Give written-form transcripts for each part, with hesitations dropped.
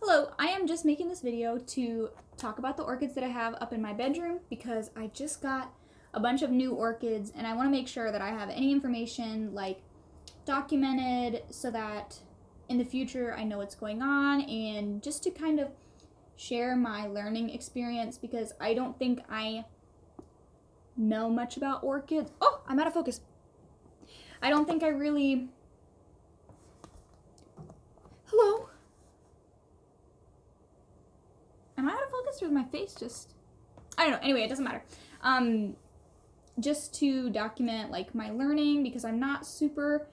Hello, I am just making this video to talk about the orchids that I have up in my bedroom because I just got a bunch of new orchids and I want to make sure that I have any information like documented so that in the future I know what's going on, and just to kind of share my learning experience because I don't think I know much about orchids. Oh, I'm out of focus. I don't think I really... Hello? Am I out of focus or is my face just... I don't know. Anyway, it doesn't matter. Just to document like my learning because I'm not super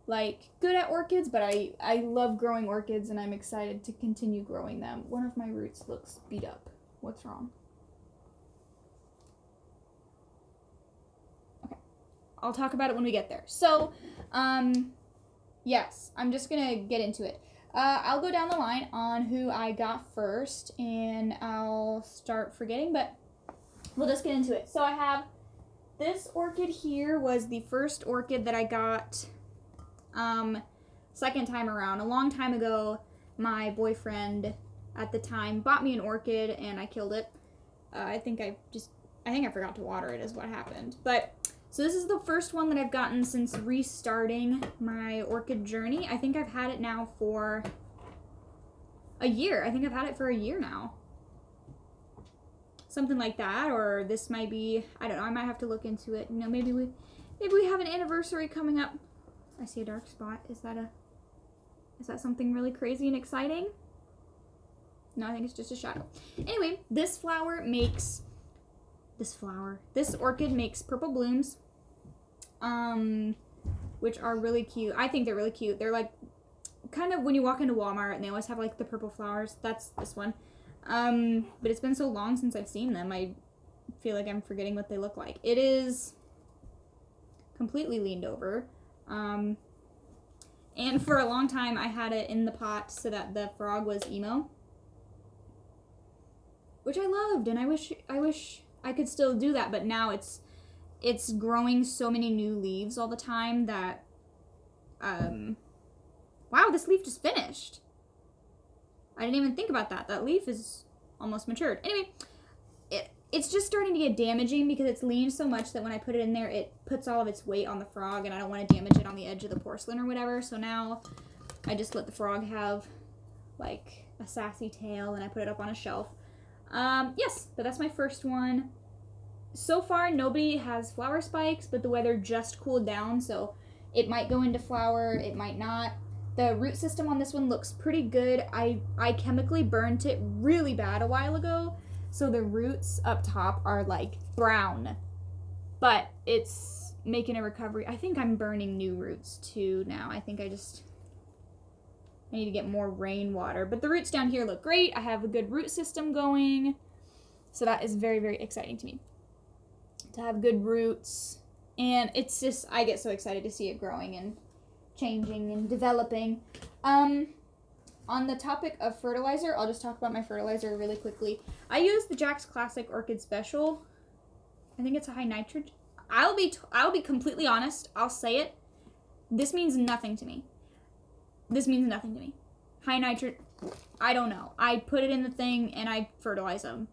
like good at orchids, but I love growing orchids and I'm excited to continue growing them. One of my roots looks beat up. What's wrong? Okay. I'll talk about it when we get there. So, yes, I'm just gonna get into it. I'll go down the line on who I got first, and I'll start forgetting, but we'll just get into it. So I have this orchid here was the first orchid that I got second time around. A long time ago, my boyfriend at the time bought me an orchid, and I killed it. I think I forgot to water it is what happened. But so this is the first one that I've gotten since restarting my orchid journey. I think I've had it now for a year. I think I've had it for a year now. Something like that, or this might be, I don't know, I might have to look into it. You know, maybe we have an anniversary coming up. I see a dark spot. Is that something really crazy and exciting? No, I think it's just a shadow. Anyway, this orchid makes purple blooms, which are really cute. I think they're really cute. They're like kind of when you walk into Walmart and they always have like the purple flowers. That's this one. But it's been so long since I've seen them. I feel like I'm forgetting what they look like. It is completely leaned over. And for a long time I had it in the pot so that the frog was emo, which I loved, and I wish I could still do that, but now it's growing so many new leaves all the time that wow, this leaf just finished. I didn't even think about that. That leaf is almost matured. Anyway, it's just starting to get damaging because it's leaned so much that when I put it in there, it puts all of its weight on the frog, and I don't want to damage it on the edge of the porcelain or whatever. So now I just let the frog have like a sassy tail, and I put it up on a shelf. Yes, but that's my first one. So far, nobody has flower spikes, but the weather just cooled down, so it might go into flower, it might not. The root system on this one looks pretty good. I chemically burnt it really bad a while ago, so the roots up top are like brown, but it's making a recovery. I think I'm burning new roots too now. I think I need to get more rainwater, but the roots down here look great. I have a good root system going, so that is very, very exciting to me to have good roots. And it's just, I get so excited to see it growing and changing and developing. On the topic of fertilizer, I'll just talk about my fertilizer really quickly. I use the Jack's Classic Orchid Special. I think it's a high nitrogen. I'll be completely honest. I'll say it. This means nothing to me. High nitrogen, I don't know. I put it in the thing and I fertilize them.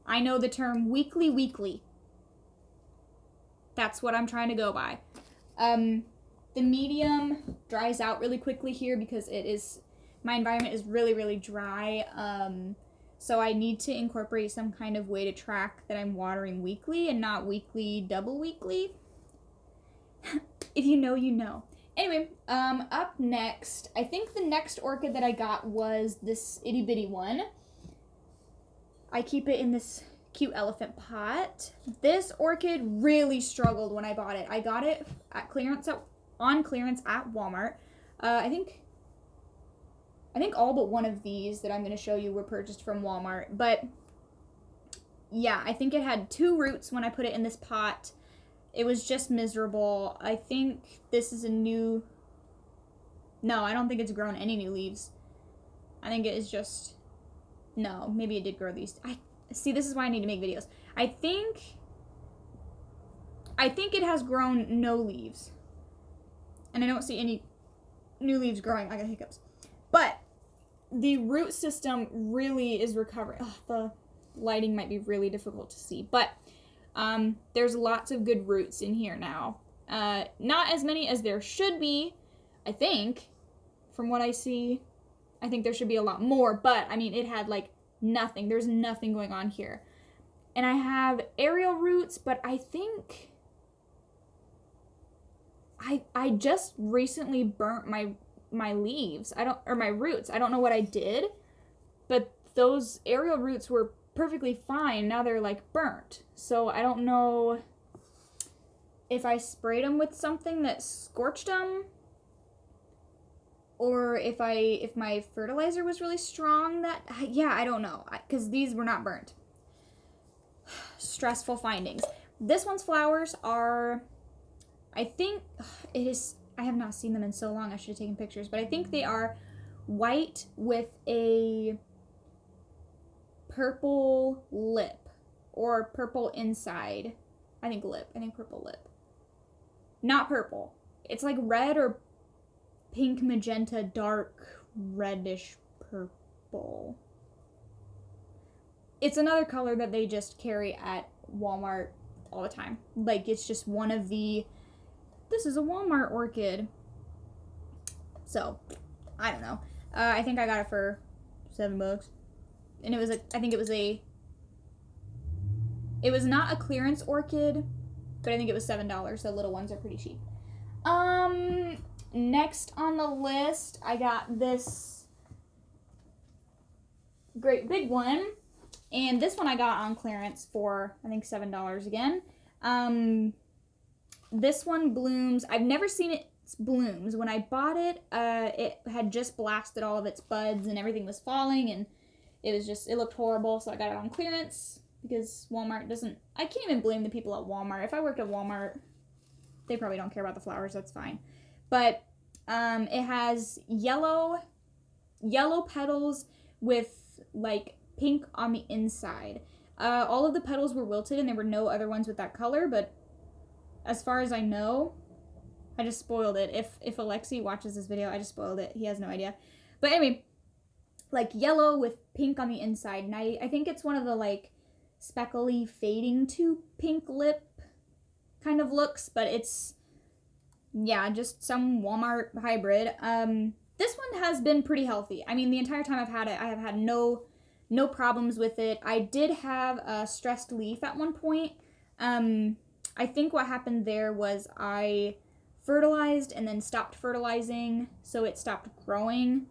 I know the term weekly. That's what I'm trying to go by. The medium dries out really quickly here because my environment is really, really dry. So I need to incorporate some kind of way to track that I'm watering weekly and not double weekly. If you know, you know. Anyway, up next, I think the next orchid that I got was this itty bitty one. I keep it in this cute elephant pot. This orchid really struggled when I bought it. I got it on clearance at Walmart. I think all but one of these that I'm going to show you were purchased from Walmart. But yeah, I think it had 2 roots when I put it in this pot. It was just miserable. I think this is no, I don't think it's grown any new leaves. I think it is just, no, maybe it did grow these. See, this is why I need to make videos. I think it has grown no leaves. And I don't see any new leaves growing. I got hiccups. But the root system really is recovering. Oh, the lighting might be really difficult to see, but there's lots of good roots in here now. Not as many as there should be, I think. From what I see, I think there should be a lot more, but I mean, it had like nothing. There's nothing going on here. And I have aerial roots, but I think I just recently burnt my leaves. Or my roots. I don't know what I did, but those aerial roots were perfectly fine. Now they're like burnt. So I don't know if I sprayed them with something that scorched them, or if my fertilizer was really strong. I don't know, because these were not burnt. Stressful findings. This one's flowers are, I think it is, I have not seen them in so long, I should have taken pictures, but I think they are white with a purple lip, or purple inside. I think purple lip. Not purple. It's like red or pink, magenta, dark, reddish purple. It's another color that they just carry at Walmart all the time. Like, it's just one of the, this is a Walmart orchid. So, I don't know. I think I got it for $7. And it was it was not a clearance orchid, but I think it was $7, so little ones are pretty cheap. Next on the list, I got this great big one. And this one I got on clearance for, I think, $7 again. This one blooms. I've never seen its blooms. When I bought it, it had just blasted all of its buds and everything was falling, and it looked horrible, so I got it on clearance because Walmart doesn't, I can't even blame the people at Walmart. If I worked at Walmart, they probably don't care about the flowers, that's fine. But it has yellow petals with like pink on the inside. All of the petals were wilted and there were no other ones with that color, but as far as I know, I just spoiled it. If Alexi watches this video, I just spoiled it. He has no idea. But anyway, like yellow with pink on the inside. And I think it's one of the like speckly fading to pink lip kind of looks, but it's, yeah, just some Walmart hybrid. This one has been pretty healthy. I mean, the entire time I've had it, I have had no problems with it. I did have a stressed leaf at one point. I think what happened there was I fertilized and then stopped fertilizing, so it stopped growing.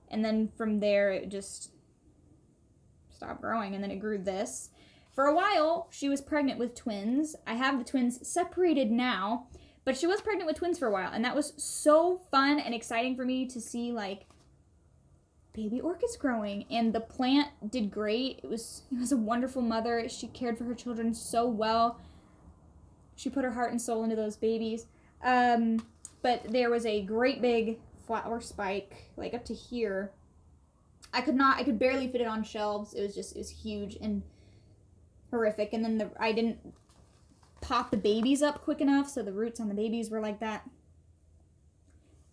And then from there, it just stopped growing, and then it grew this. For a while, she was pregnant with twins. I have the twins separated now, but she was pregnant with twins for a while, and that was so fun and exciting for me to see, like, baby orchids growing. And the plant did great. It was a wonderful mother. She cared for her children so well. She put her heart and soul into those babies. But there was a great big flower spike, like up to here. I could barely fit it on shelves. It was huge and horrific. And then I didn't pop the babies up quick enough, so the roots on the babies were like that.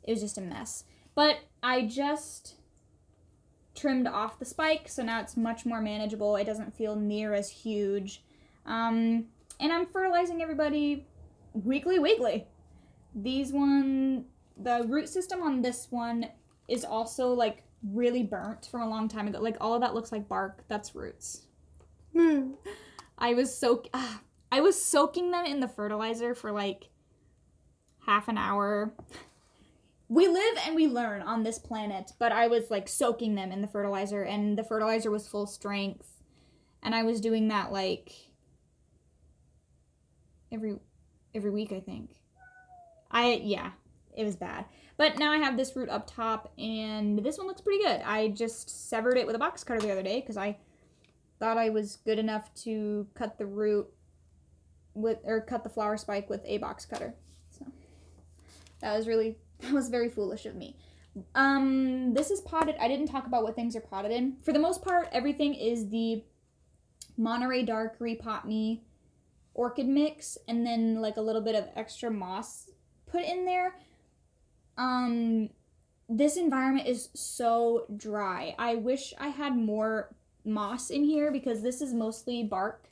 It was just a mess. But I just trimmed off the spike, so now it's much more manageable. It doesn't feel near as huge. And I'm fertilizing everybody weekly. The root system on this one is also like really burnt from a long time ago. Like all of that looks like bark. That's roots. I was soaking them in the fertilizer for like half an hour. We live and we learn on this planet, but I was like soaking them in the fertilizer, and the fertilizer was full strength, and I was doing that like every week, I think. It was bad. But now I have this root up top, and this one looks pretty good. I just severed it with a box cutter the other day because I thought I was good enough to cut the root cut the flower spike with a box cutter. So that was very foolish of me. This is potted. I didn't talk about what things are potted in. For the most part, everything is the Monterey Dark Repot Me orchid mix, and then like a little bit of extra moss put in there. this environment is so dry. I wish I had more moss in here because this is mostly bark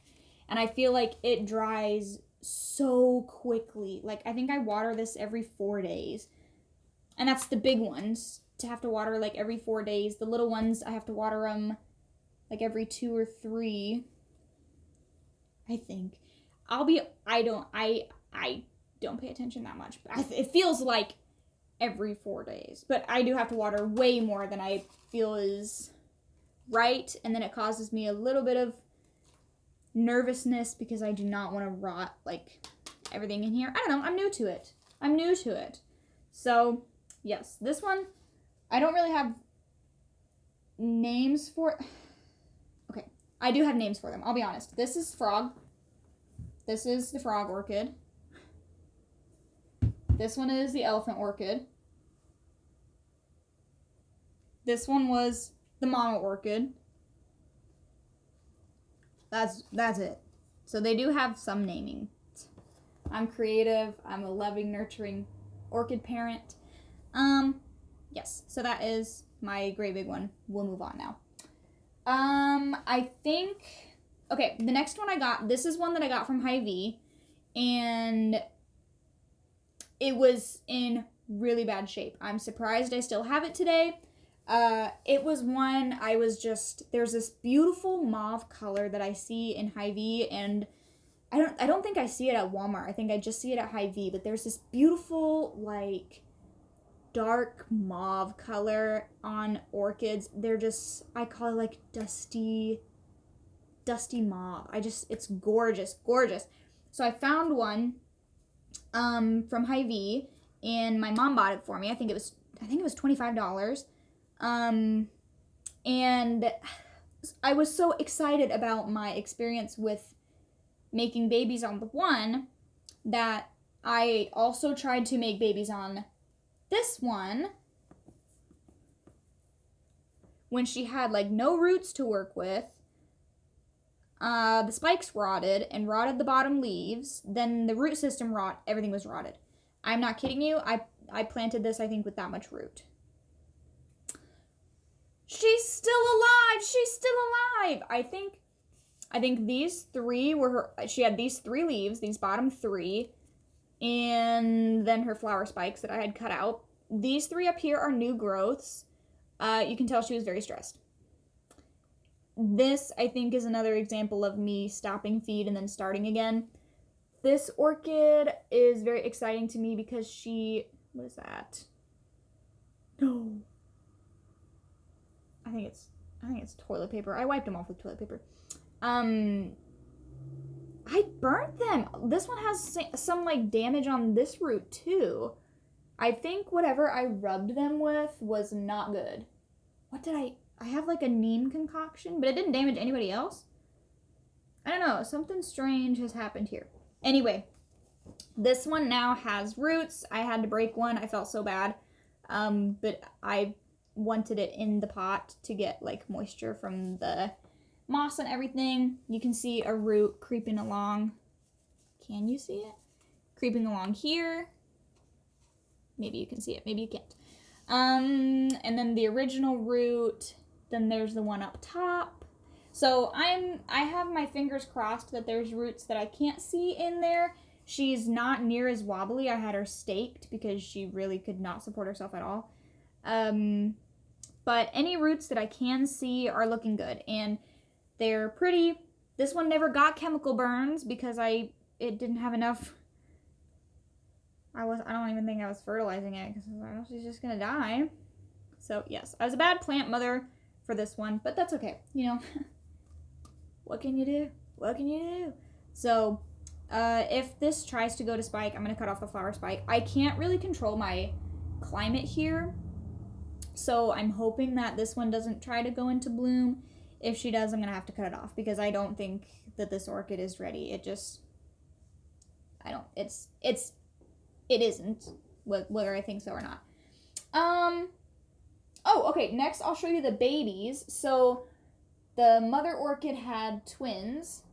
and I feel like it dries so quickly. Like, I think I water this every 4 days. And that's the big ones to have to water like every 4 days. The little ones, I have to water them like every 2 or 3. I think. I don't pay attention that much. But it feels like every 4 days. But I do have to water way more than I feel is right. And then it causes me a little bit of nervousness because I do not want to rot like everything in here. I don't know. I'm new to it. So, yes. This one, I don't really have names for... Okay. I do have names for them. I'll be honest. This is frog. This is the frog orchid. This one is the elephant orchid. This one was the mama orchid. That's it. So they do have some naming. I'm creative. I'm a loving, nurturing orchid parent. Yes. So that is my great big one. We'll move on now. I think... Okay, the next one I got, this is one that I got from Hy-Vee, and it was in really bad shape. I'm surprised I still have it today. It was one I was just, there's this beautiful mauve color that I see in Hy-Vee, and I don't think I see it at Walmart. I think I just see it at Hy-Vee, but there's this beautiful, like, dark mauve color on orchids. They're just, I call it like dusty mauve. it's gorgeous. So I found one from Hy-Vee, and my mom bought it for me. I think it was $25. And I was so excited about my experience with making babies on the one that I also tried to make babies on this one when she had like no roots to work with. The spikes rotted and rotted the bottom leaves. Then the root system everything was rotted. I'm not kidding you. I planted this, I think, with that much root. She's still alive. I think these 3 were her. She had these 3 leaves, these bottom 3, and then her flower spikes that I had cut out. These 3 up here are new growths. You can tell she was very stressed. This, I think, is another example of me stopping feed and then starting again. This orchid is very exciting to me because what is that? No. I think it's toilet paper. I wiped them off with toilet paper. I burnt them. This one has some, like, damage on this root, too. I think whatever I rubbed them with was not good. What did I have, like, a neem concoction, but it didn't damage anybody else. I don't know. Something strange has happened here. Anyway, this one now has roots. I had to break one. I felt so bad. But I wanted it in the pot to get, like, moisture from the moss and everything. You can see a root creeping along. Can you see it? Creeping along here. Maybe you can see it. Maybe you can't. And then the original root. Then there's the one up top. So I have my fingers crossed that there's roots that I can't see in there. She's not near as wobbly. I had her staked because she really could not support herself at all. But any roots that I can see are looking good, and they're pretty. This one never got chemical burns because it didn't have enough. I don't even think I was fertilizing it because I was like, oh, she's just gonna die. So yes, I was a bad plant mother for this one, but that's okay. You know, what can you do? So, if this tries to go to spike, I'm gonna cut off the flower spike. I can't really control my climate here, so I'm hoping that this one doesn't try to go into bloom. If she does, I'm gonna have to cut it off because I don't think that this orchid is ready. It isn't, whether I think so or not. Oh, okay, next I'll show you the babies. So, the mother orchid had twins,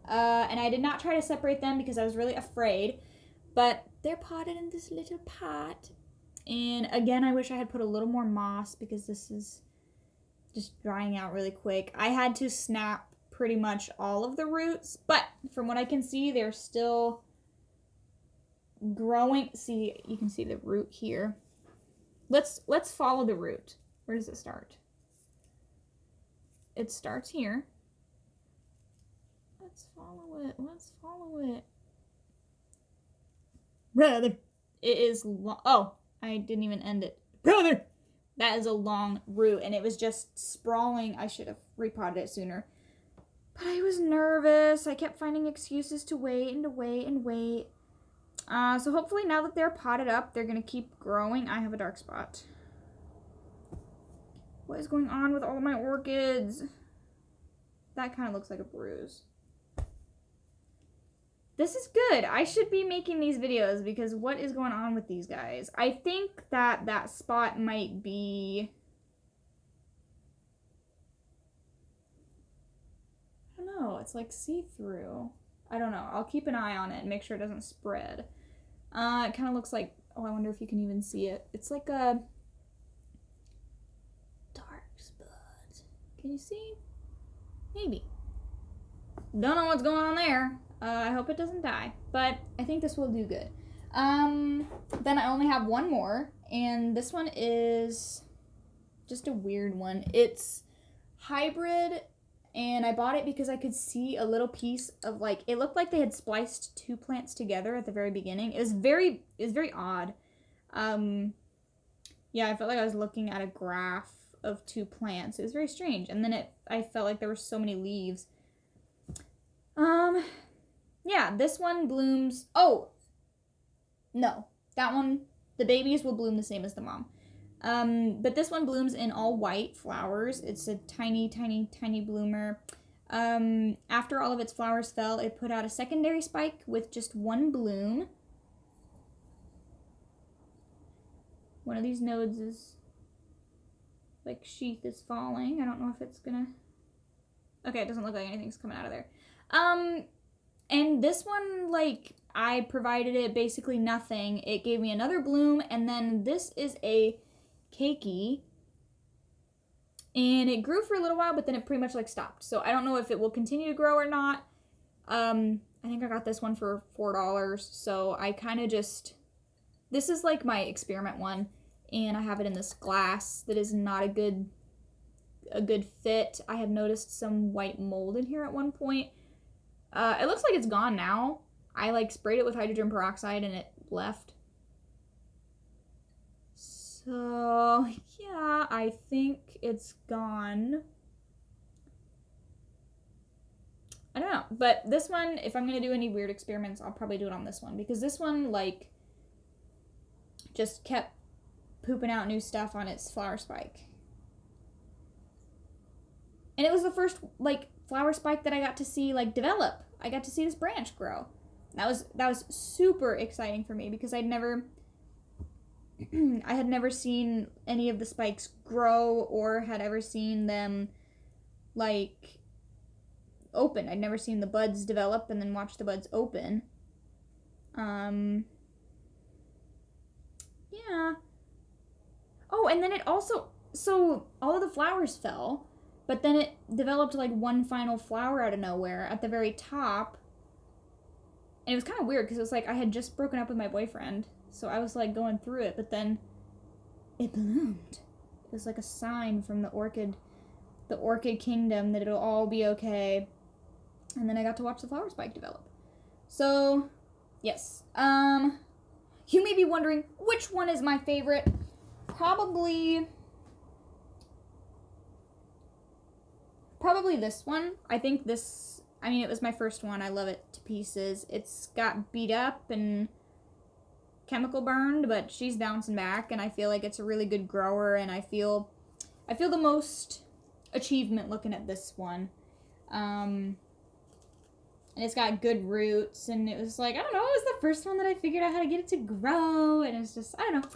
and I did not try to separate them because I was really afraid, but they're potted in this little pot, And again, I wish I had put a little more moss because this is just drying out really quick. I had to snap pretty much all of the roots, but from what I can see, they're still growing. See, you can see the root here. Let's follow the root. Where does it start? It starts here. Let's follow it. Let's follow it. Brother. It is long. Oh, I didn't even end it. Brother. That is a long root, and it was just sprawling. I should have repotted it sooner. But I was nervous. I kept finding excuses to wait and to wait and wait. So hopefully now that they're potted up, they're going to keep growing. I have a dark spot. What is going on with all my orchids? That kind of looks like a bruise. This is good. I should be making these videos because what is going on with these guys? I think that that spot might be... I don't know. It's like see-through. I don't know. I'll keep an eye on it and make sure it doesn't spread. It kind of looks like... Oh, I wonder if you can even see it. It's like a... dark spot. Can you see? Maybe. Don't know what's going on there. I hope it doesn't die, but I think this will do good. Then I only have one more, and this one is just a weird one. It's hybrid, and I bought it because I could see a little piece of, like, it looked like they had spliced two plants together at the very beginning. It was very odd. Yeah, I felt like I was looking at a graph of two plants. It was very strange, and then I felt like there were so many leaves. Yeah, this one blooms... Oh! No. That one, the babies will bloom the same as the mom. But this one blooms in all white flowers. It's a tiny, tiny, tiny bloomer. After all of its flowers fell, it put out a secondary spike with just one bloom. One of these nodes is... like, sheath is falling. I don't know if it's gonna... Okay, it doesn't look like anything's coming out of there. And this one, like, I provided it basically nothing. It gave me another bloom, and then this is a keiki. And it grew for a little while, but then it pretty much, like, stopped. So I don't know if it will continue to grow or not. I think I got this one for $4, so I kind of just... This is, like, my experiment one, and I have it in this glass that is not a good fit. I had noticed some white mold in here at one point. It looks like it's gone now. I, like, sprayed it with hydrogen peroxide and it left. So, yeah, I think it's gone. I don't know. But this one, if I'm going to do any weird experiments, I'll probably do it on this one. Because this one, like, just kept pooping out new stuff on its flower spike. And it was the first, like, flower spike that I got to see, like, develop. I got to see this branch grow. That was super exciting for me because I'd never I had never seen any of the spikes grow or had ever seen them, like, open. I'd never seen the buds develop and then watch the buds open. Yeah. Oh, and then it also, so all of the flowers fell. But then it developed, like, one final flower out of nowhere at the very top. And it was kind of weird because it was like I had just broken up with my boyfriend. So I was, like, going through it. But then it bloomed. It was like a sign from the orchid kingdom that it'll all be okay. And then I got to watch the flower spike develop. So, yes. You may be wondering, which one is my favorite? Probably this one. I think this, I mean, it was my first one. I love it to pieces. It's got beat up and chemical burned, but she's bouncing back, and I feel like it's a really good grower, and I feel the most achievement looking at this one. And it's got good roots, and it was like, I don't know, it was the first one that I figured out how to get it to grow, and it's just, I don't know,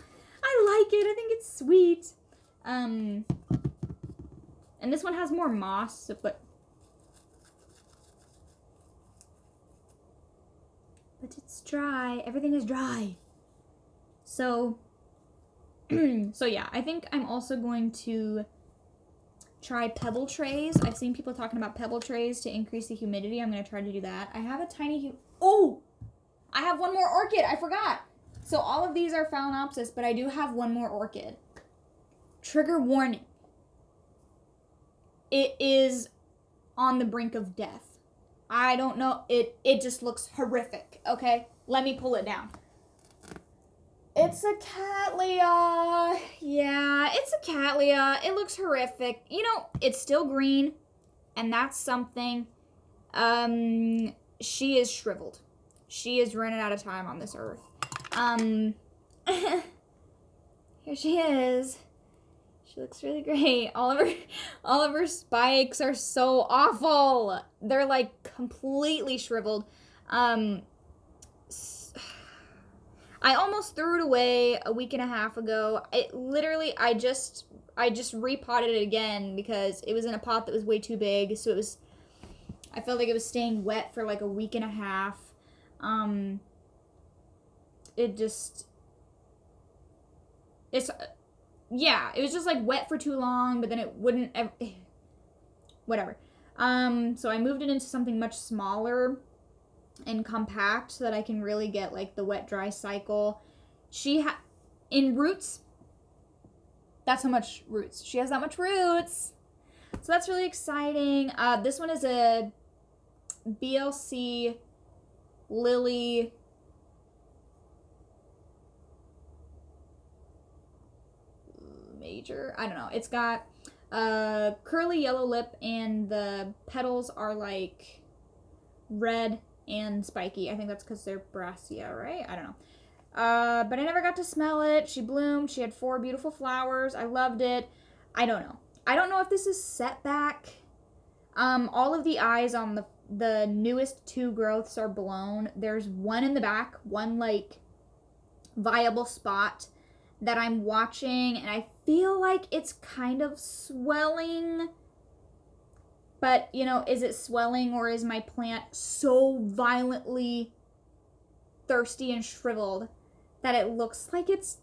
I like it. I think it's sweet. And this one has more moss, but it's dry. Everything is dry. So, So yeah, I think I'm also going to try pebble trays. I've seen people talking about pebble trays to increase the humidity. I'm going to try to do that. I have a tiny... Oh! I have one more orchid. I forgot. So all of these are Phalaenopsis, but I do have one more orchid. Trigger warning. It is on the brink of death. I don't know. It just looks horrific, okay? Let me pull it down. It's a Cattleya. Yeah, it's a Cattleya. It looks horrific. You know, it's still green, and that's something. She is shriveled. She is running out of time on this earth. Here she is. She looks really great. All of her spikes are so awful. They're like completely shriveled. I almost threw it away a week and a half ago. I just repotted it again because it was in a pot that was way too big. So I felt like it was staying wet for like a week and a half. It was just like wet for too long, but then it wouldn't whatever. So I moved it into something much smaller and compact so that I can really get like the wet dry cycle. In roots, that's how much roots. She has that much roots. So that's really exciting. This one is a BLC Lily Major. I don't know. It's got curly yellow lip and the petals are like red and spiky. I think that's because they're Brassia, right? I don't know. But I never got to smell it. She bloomed. She had 4 beautiful flowers. I loved it. I don't know. I don't know if this is setback. All of the eyes on the newest 2 growths are blown. There's one in the back, one like viable spot that I'm watching, and I feel like it's kind of swelling. But, you know, is it swelling or is my plant so violently thirsty and shriveled that it looks like it's...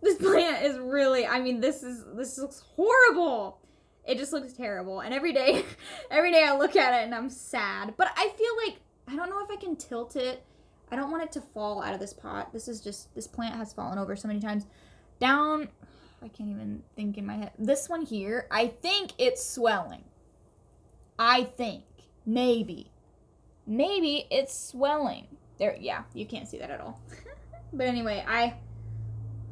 This plant is really... I mean, this looks horrible. It just looks terrible. And every day I look at it and I'm sad. But I feel like... I don't know if I can tilt it. I don't want it to fall out of this pot. This plant has fallen over so many times. Down... I can't even think in my head. This one here, I think it's swelling. I think. Maybe it's swelling. There, yeah, you can't see that at all. But anyway, I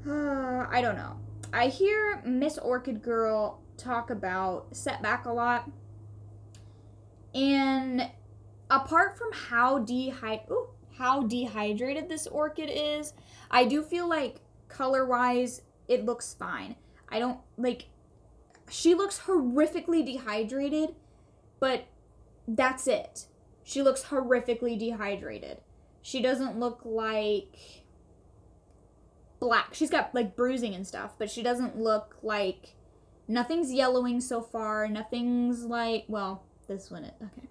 don't know. I hear Miss Orchid Girl talk about setback a lot. And apart from how dehydrated this orchid is, I do feel like color-wise, it looks fine. I don't, like, she looks horrifically dehydrated, but that's it. She looks horrifically dehydrated. She doesn't look like black. She's got, like, bruising and stuff, but she doesn't look like, nothing's yellowing so far. Nothing's like, well, this one, okay.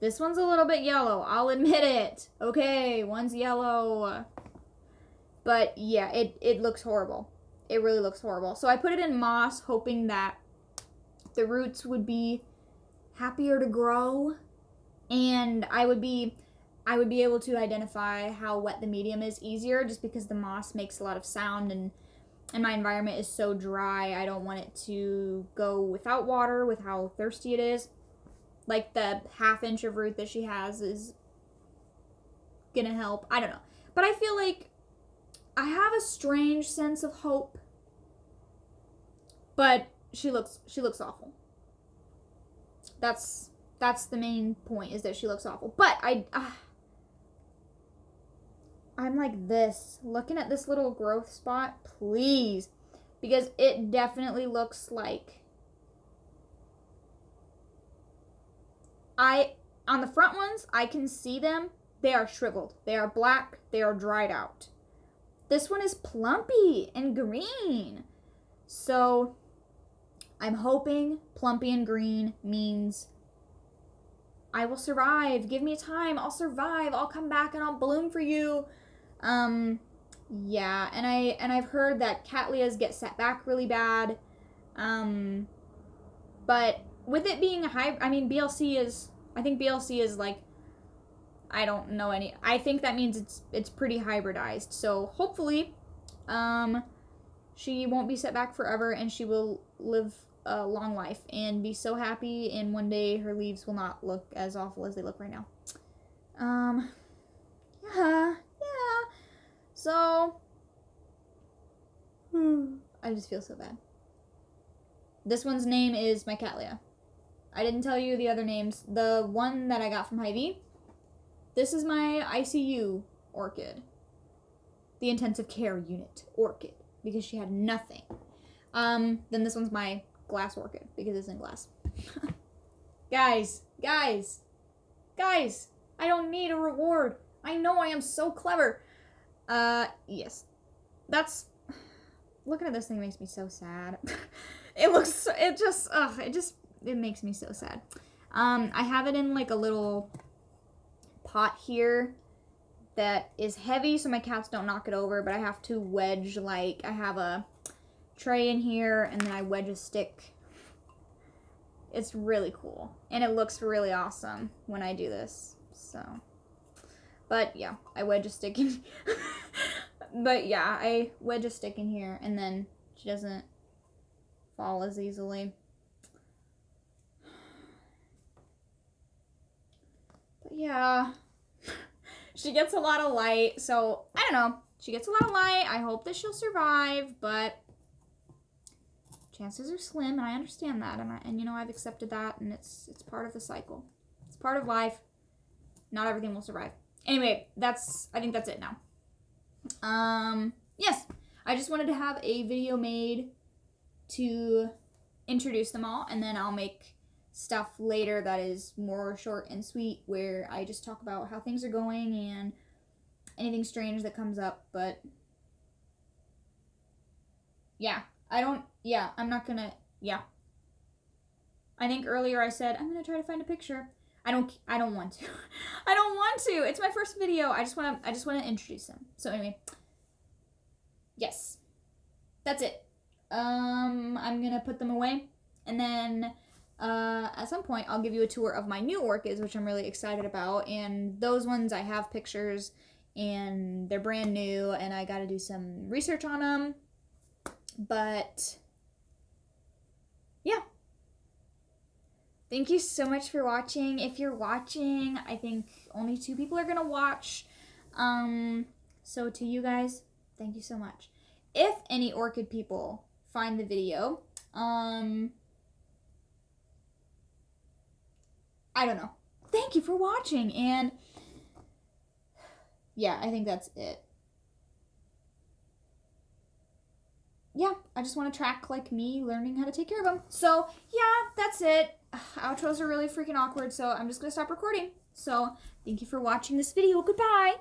This one's a little bit yellow. I'll admit it. Okay, one's yellow. But yeah, it looks horrible. It really looks horrible. So I put it in moss, hoping that the roots would be happier to grow, and I would be able to identify how wet the medium is easier, just because the moss makes a lot of sound, and my environment is so dry. I don't want it to go without water with how thirsty it is. Like the 1/2 inch of root that she has is gonna help. I don't know. But I feel like I have a strange sense of hope, but she looks awful. That's the main point, is that she looks awful. But I'm like this, looking at this little growth spot, please, because it definitely looks like on the front ones, I can see them. They are shriveled. They are black. They are dried out. This one is plumpy and green. So I'm hoping plumpy and green means I will survive. Give me time. I'll survive. I'll come back and I'll bloom for you. Yeah, and I've heard that Cattleyas get set back really bad. But with it being a hybrid, I mean, I think BLC is like, I don't know I think that means it's pretty hybridized. So hopefully, she won't be set back forever, and she will live a long life and be so happy, and one day her leaves will not look as awful as they look right now. Yeah. So, I just feel so bad. This one's name is my Cattleya. I didn't tell you the other names. The one that I got from Hy-Vee, this is my ICU orchid. The intensive care unit orchid, because she had nothing. Then this one's my glass orchid, because it's in glass. Guys, I don't need a reward. I know I am so clever. Yes. Looking at this thing makes me so sad. It makes me so sad. I have it in like a little pot here that is heavy so my cats don't knock it over, but I have to wedge, like, I have a tray in here and then I wedge a stick. It's really cool and it looks really awesome when I do this. So, but yeah, I wedge a stick in but yeah, I wedge a stick in here and then she doesn't fall as easily. But yeah, she gets a lot of light, so I don't know. She gets a lot of light. I hope that she'll survive, but chances are slim, and I understand that, and you know, I've accepted that, and it's part of the cycle. It's part of life. Not everything will survive. Anyway, I think that's it now. Yes, I just wanted to have a video made to introduce them all, and then I'll make stuff later that is more short and sweet where I just talk about how things are going and anything strange that comes up. But yeah, I'm not gonna, I think earlier I said I'm gonna try to find a picture. I don't want to. I don't want to. It's my first video. I just want to introduce them. So anyway, yes, that's it. I'm gonna put them away, and then at some point I'll give you a tour of my new orchids, which I'm really excited about. And those ones, I have pictures and they're brand new and I got to do some research on them. But yeah, thank you so much for watching. If you're watching, I think only 2 people are gonna watch, so to you guys, thank you so much. If any orchid people find the video, I don't know. Thank you for watching, and yeah, I think that's it. Yeah, I just want to track, like, me learning how to take care of them. So, yeah, that's it. Outros are really freaking awkward, so I'm just going to stop recording. So, thank you for watching this video. Goodbye!